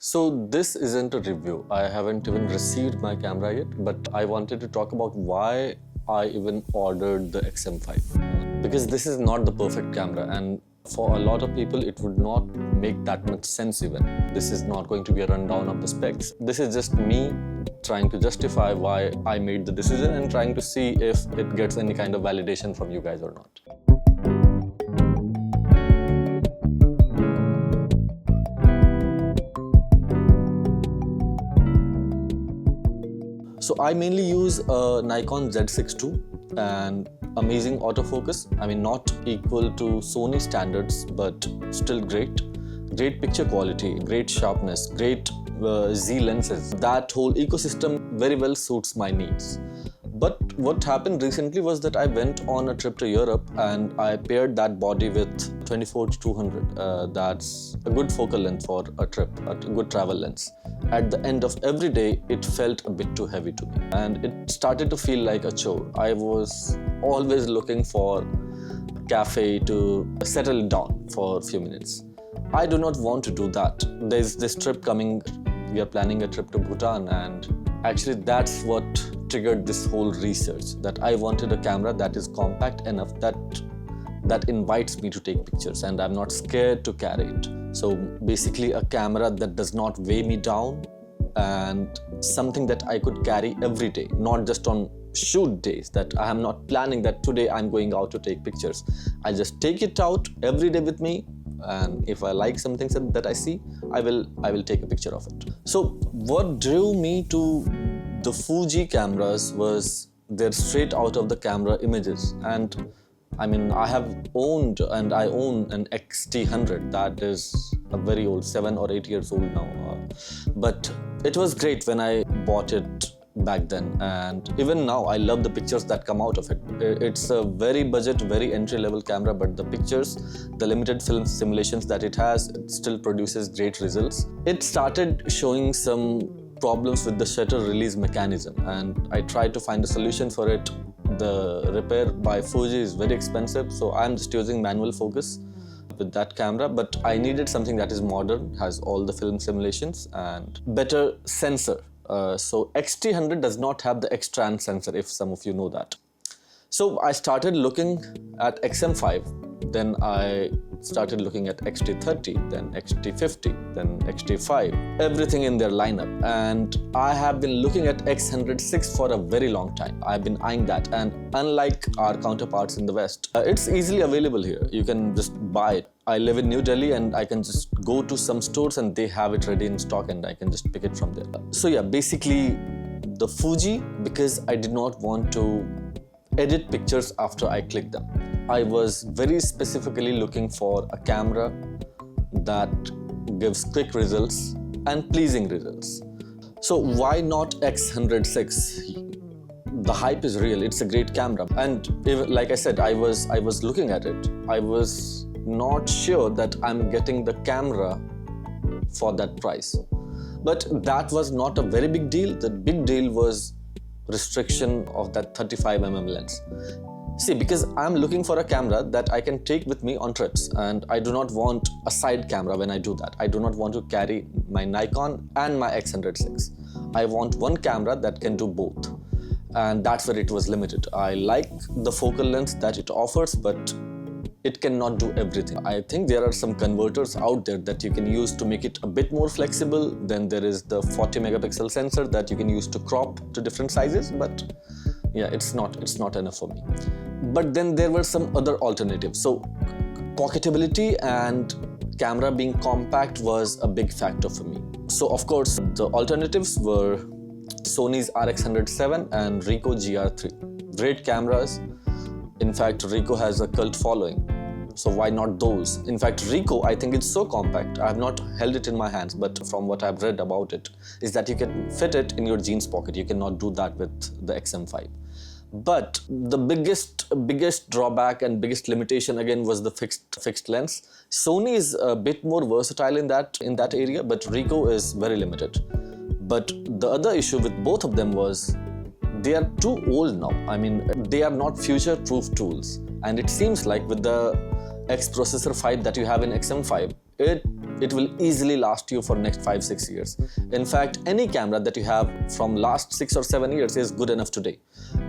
So this isn't a review. I haven't even received my camera yet, but I wanted to talk about why I even ordered the X-M5. Because this is not the perfect camera, and for a lot of people it would not make that much sense even. This is not going to be a rundown of the specs. This is just me trying to justify why I made the decision and trying to see if it gets any kind of validation from you guys or not. So I mainly use a Nikon Z6 II and amazing autofocus. I mean, not equal to Sony standards, but still great. Great picture quality, great sharpness, great Z lenses. That whole ecosystem very well suits my needs. But what happened recently was that I went on a trip to Europe and I paired that body with 24-200. That's a good focal length for a trip, a good travel lens. At the end of every day, it felt a bit too heavy to me and it started to feel like a chore. I was always looking for a cafe to settle down for a few minutes. I do not want to do that. There's this trip coming. We are planning a trip to Bhutan, and actually that's what triggered this whole research, that I wanted a camera that is compact enough that invites me to take pictures and I'm not scared to carry it. So basically a camera that does not weigh me down and something that I could carry every day, not just on shoot days, that I am not planning that today I'm going out to take pictures. I just take it out every day with me, and if I like something that I see, I will take a picture of it. So what drew me to the Fuji cameras was their straight out of the camera images. And I mean, I have owned and I own an X-T100 that is a very old, 7 or 8 years old now. But it was great when I bought it back then, and even now I love the pictures that come out of it. It's a very budget, very entry-level camera, but the pictures, the limited film simulations that it has, it still produces great results. It started showing some problems with the shutter release mechanism, and I tried to find a solution for it. The repair by Fuji is very expensive, so I'm just using manual focus with that camera, but I needed something that is modern, has all the film simulations and better sensor. So X-T100 does not have the X-Trans sensor, if some of you know that. So I started looking at X-M5, then I started looking at X-T30, then X-T50, then X-T5, everything in their lineup. And I have been looking at X-106 for a very long time. I've been eyeing that, and unlike our counterparts in the West, it's easily available here. You can just buy it. I live in New Delhi and I can just go to some stores and they have it ready in stock and I can just pick it from there. So yeah, basically the Fuji, because I did not want to edit pictures after I click them. I was very specifically looking for a camera that gives quick results and pleasing results. So why not X-106? The hype is real, it's a great camera. And even, like I said, I was looking at it. I was not sure that I'm getting the camera for that price. But that was not a very big deal. The big deal was restriction of that 35mm lens. See, because I'm looking for a camera that I can take with me on trips, and I do not want a side camera when I do that. I do not want to carry my Nikon and my X-106. I want one camera that can do both. And that's where it was limited. I like the focal length that it offers, but it cannot do everything. I think there are some converters out there that you can use to make it a bit more flexible. Then there is the 40 megapixel sensor that you can use to crop to different sizes, but yeah, it's not enough for me. But then there were some other alternatives. So pocketability and camera being compact was a big factor for me. So of course, the alternatives were Sony's RX107 and Ricoh GR3. Great cameras. In fact, Ricoh has a cult following, so why not those? In fact, Ricoh, I think it's so compact. I have not held it in my hands, but from what I've read about it, is that you can fit it in your jeans pocket. You cannot do that with the X-M5. But the biggest drawback and biggest limitation again was the fixed lens. Sony is a bit more versatile in that area, but Ricoh is very limited. But the other issue with both of them was they are too old now. I mean, they are not future-proof tools. And it seems like with the X processor 5 that you have in X-M5, it it will easily last you for next 5-6 years. In fact, any camera that you have from last 6 or 7 years is good enough today.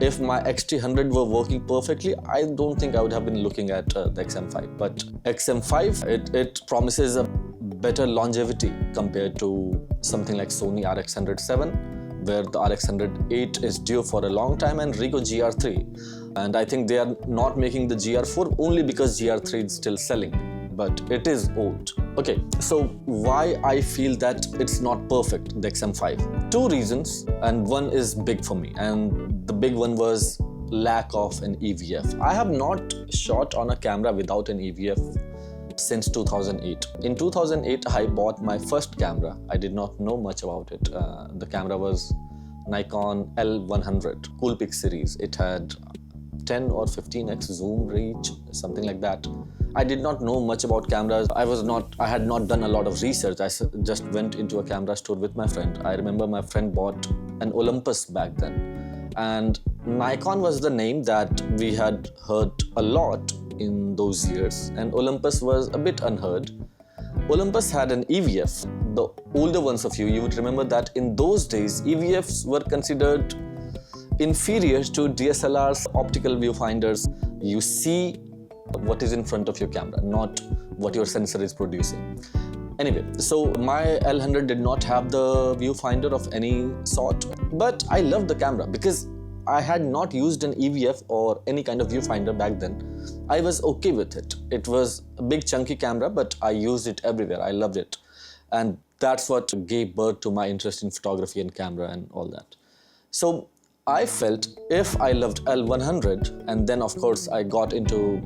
If my X-T100 were working perfectly, I don't think I would have been looking at the X-M5. But X-M5, it promises a better longevity compared to something like Sony RX100VII, where the RX100VIII is due for a long time, and Ricoh GR3. And I think they are not making the GR4 only because GR3 is still selling, but it is old. Okay, so why I feel that it's not perfect, the X-M5? 2 reasons, and one is big for me, and the big one was lack of an EVF. I have not shot on a camera without an EVF since 2008. In 2008, I bought my first camera. I did not know much about it. The camera was Nikon L100 Coolpix series. It had 10 or 15x zoom reach, something like that. I did not know much about cameras. I had not done a lot of research. I just went into a camera store with my friend. I remember my friend bought an Olympus back then. And Nikon was the name that we had heard a lot in those years, and Olympus was a bit unheard. Olympus had an EVF. The older ones of you would remember that in those days, EVFs were considered inferior to DSLR's optical viewfinders. You see what is in front of your camera, not what your sensor is producing. Anyway, so my L100 did not have the viewfinder of any sort, but I loved the camera because I had not used an EVF or any kind of viewfinder back then. I was okay with it. It was a big chunky camera, but I used it everywhere. I loved it. And that's what gave birth to my interest in photography and camera and all that. So I felt if I loved L100, and then of course I got into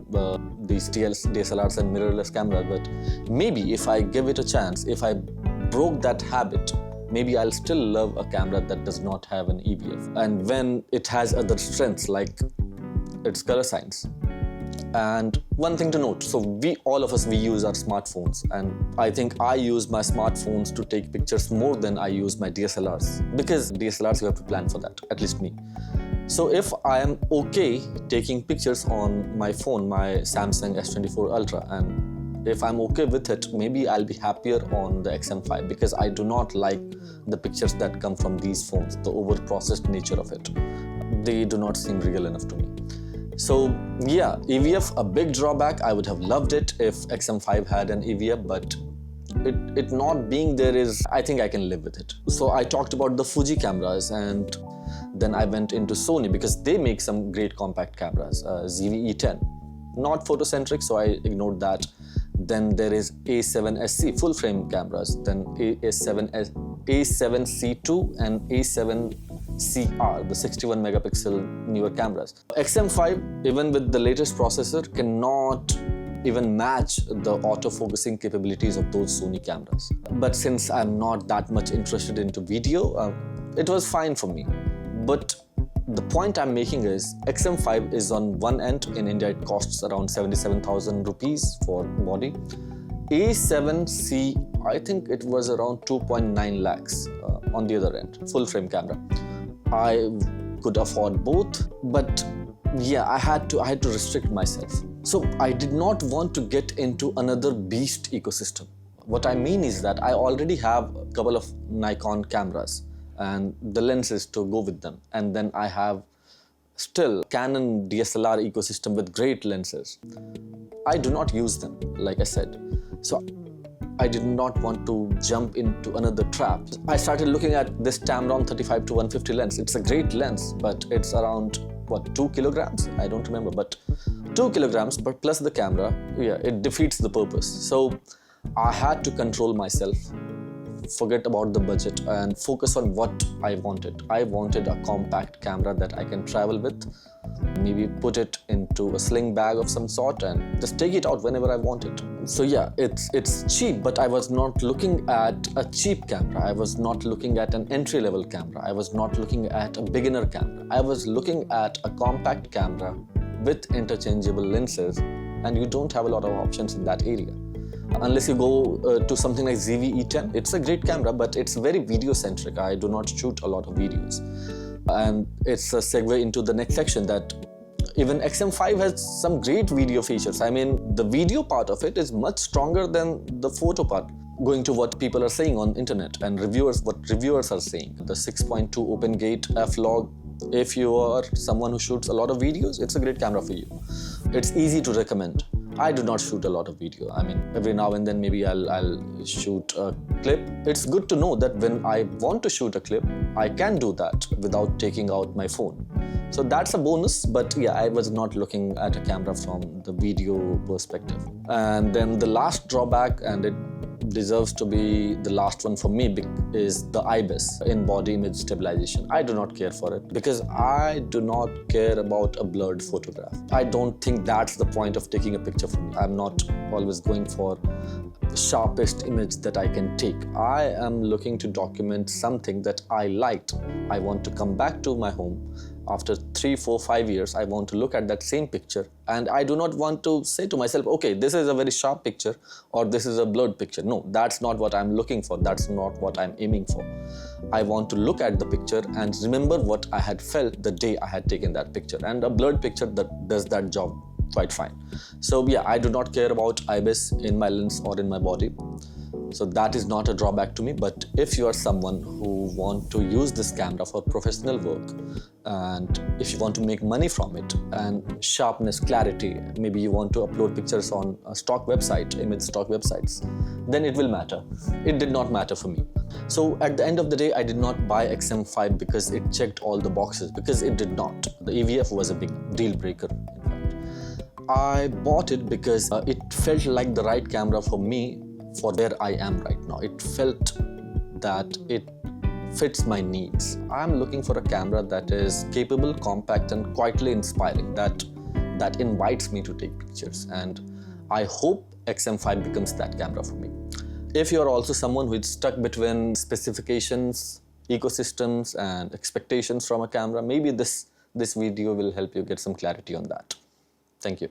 these DSLRs and mirrorless cameras, but maybe if I give it a chance, if I broke that habit, maybe I'll still love a camera that does not have an EVF. And when it has other strengths like its color science. And one thing to note, so all of us use our smartphones, and I think I use my smartphones to take pictures more than I use my DSLRs, because DSLRs you have to plan for that, at least me. So if I am okay taking pictures on my phone, my Samsung S24 Ultra, and if I'm okay with it, maybe I'll be happier on the X-M5, because I do not like the pictures that come from these phones, the over-processed nature of it. They do not seem real enough to me. So yeah, EVF, a big drawback. I would have loved it if X-M5 had an EVF, but it not being there is, I think I can live with it. So I talked about the Fuji cameras, and then I went into Sony because they make some great compact cameras. ZV-E10, not photocentric, so I ignored that. Then there is A7SC full frame cameras, then A7C2 and A7CR, the 61 megapixel newer cameras. XM5, even with the latest processor, cannot even match the autofocusing capabilities of those Sony cameras. But since I'm not that much interested into video, it was fine for me. But the point I'm making is XM5 is on one end. In India, it costs around 77,000 rupees for body. A7C, I think it was around 2.9 lakhs on the other end, full frame camera. I could afford both, but yeah, I had to restrict myself. So I did not want to get into another beast ecosystem. What I mean is that I already have a couple of Nikon cameras and the lenses to go with them. And then I have still Canon DSLR ecosystem with great lenses. I do not use them, like I said. So I did not want to jump into another trap. I started looking at this Tamron 35 to 150 lens. It's a great lens, but it's around, what, 2 kilograms? I don't remember, but 2 kilograms, but plus the camera, yeah, it defeats the purpose. So I had to control myself, forget about the budget and focus on what I wanted. I wanted a compact camera that I can travel with, maybe put it into a sling bag of some sort and just take it out whenever I want it. So yeah, it's cheap, but I was not looking at a cheap camera. I was not looking at an entry-level camera. I was not looking at a beginner camera. I was looking at a compact camera with interchangeable lenses, and you don't have a lot of options in that area. Unless you go to something like ZV-E10. It's a great camera, but it's very video-centric. I do not shoot a lot of videos. And it's a segue into the next section that even XM5 has some great video features. I mean, the video part of it is much stronger than the photo part. going to what people are saying on internet and what reviewers are saying. The 6.2 open gate f-log, if you are someone who shoots a lot of videos, it's a great camera for you. It's easy to recommend. I do not shoot a lot of video. I mean, every now and then maybe I'll shoot a clip. It's good to know that when I want to shoot a clip, I can do that without taking out my phone. So that's a bonus, but yeah, I was not looking at a camera from the video perspective. And then the last drawback, and it deserves to be the last one for me, is the IBIS, in-body image stabilization. I do not care for it because I do not care about a blurred photograph. I don't think that's the point of taking a picture for me. I'm not always going for the sharpest image that I can take. I am looking to document something that I liked. I want to come back to my home after 3, 4, 5 years. I want to look at that same picture, and I do not want to say to myself, okay, this is a very sharp picture or this is a blurred picture. No, that's not what I'm looking for. That's not what I'm aiming for. I want to look at the picture and remember what I had felt the day I had taken that picture, and a blurred picture that does that job quite fine. So yeah, I do not care about IBIS in my lens or in my body. So that is not a drawback to me. But if you are someone who want to use this camera for professional work, and if you want to make money from it, and sharpness, clarity, maybe you want to upload pictures on a stock website, image stock websites, then it will matter. It did not matter for me. So at the end of the day, I did not buy X-M5 because it checked all the boxes, because it did not. The EVF was a big deal breaker, in fact. I bought it because it felt like the right camera for me, for where I am right now. It felt that it fits my needs. I'm looking for a camera that is capable, compact, and quietly inspiring, that invites me to take pictures. And I hope X-M5 becomes that camera for me. If you're also someone who is stuck between specifications, ecosystems, and expectations from a camera, maybe this video will help you get some clarity on that. Thank you.